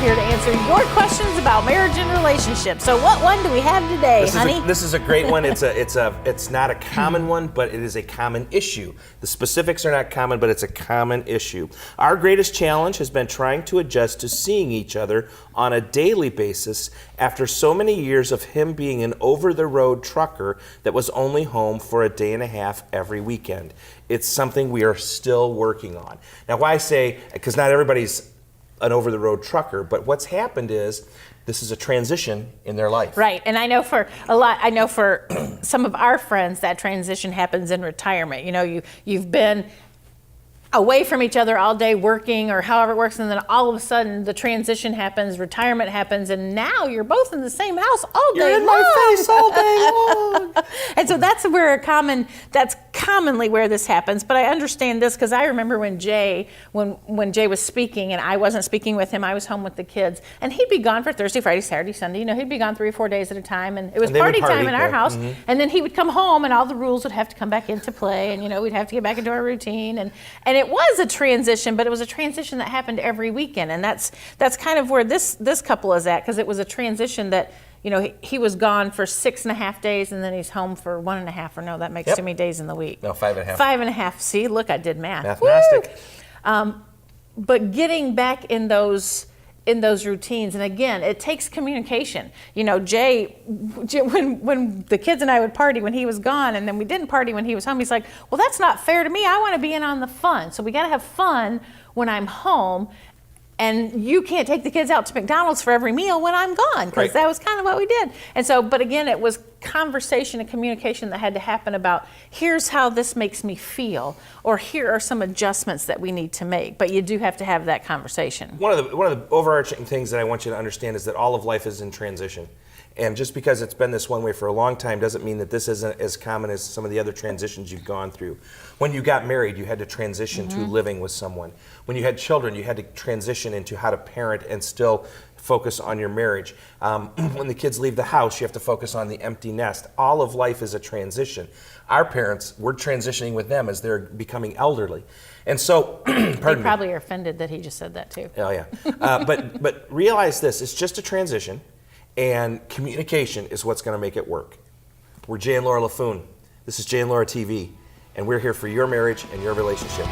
here to answer your questions about marriage and relationships. So what one do we have today, honey? This is a great one. It's not a common one, but it is a common issue. The specifics are not common, but it's a common issue. Our greatest challenge has been trying to adjust to seeing each other on a daily basis after so many years of him being an over-the-road trucker that was only home for a day and a half every weekend. It's something we are still working on. Now, why I say, because not everybody's an over-the-road trucker, but what's happened is this is a transition in their life. Right, and I know for some of our friends that transition happens in retirement. You know, you've been away from each other all day working or however it works, and then all of a sudden the transition happens, retirement happens, and now you're both in the same house all day long. You're in my face all day long. And so that's commonly where this happens. But I understand this because I remember when Jay was speaking and I wasn't speaking with him, I was home with the kids, and he'd be gone for Thursday, Friday, Saturday, Sunday. You know, he'd be gone 3 or 4 days at a time, and it was party time in our house. Mm-hmm. And then he would come home, and all the rules would have to come back into play, and you know, we'd have to get back into our routine, and it was a transition, but it was a transition that happened every weekend, and that's kind of where this couple is at, because it was a transition that, you know, he was gone for 6.5 days, and then he's home for 1.5, or no, that makes too many days in the week. No, 5.5. 5.5. See, look, I did math. Mathmastic. But getting back in those routines, and again, it takes communication. You know, Jay, when the kids and I would party when he was gone, and then we didn't party when he was home, he's like, well, that's not fair to me. I want to be in on the fun. So we got to have fun when I'm home. And you can't take the kids out to McDonald's for every meal when I'm gone, because that was kind of what we did. And so, but again, it was conversation and communication that had to happen about, here's how this makes me feel, or here are some adjustments that we need to make. But you do have to have that conversation. One of the overarching things that I want you to understand is that all of life is in transition. And just because it's been this one way for a long time doesn't mean that this isn't as common as some of the other transitions you've gone through. When you got married, you had to transition to living with someone. When you had children, you had to transition into how to parent and still focus on your marriage. When the kids leave the house, you have to focus on the empty nest. All of life is a transition. Our parents, we're transitioning with them as they're becoming elderly. And so, They probably are offended that he just said that too. Oh yeah. But realize this, it's just a transition. And communication is what's going to make it work. We're Jay and Laura LaFoon. This is Jay and Laura TV, and we're here for your marriage and your relationship.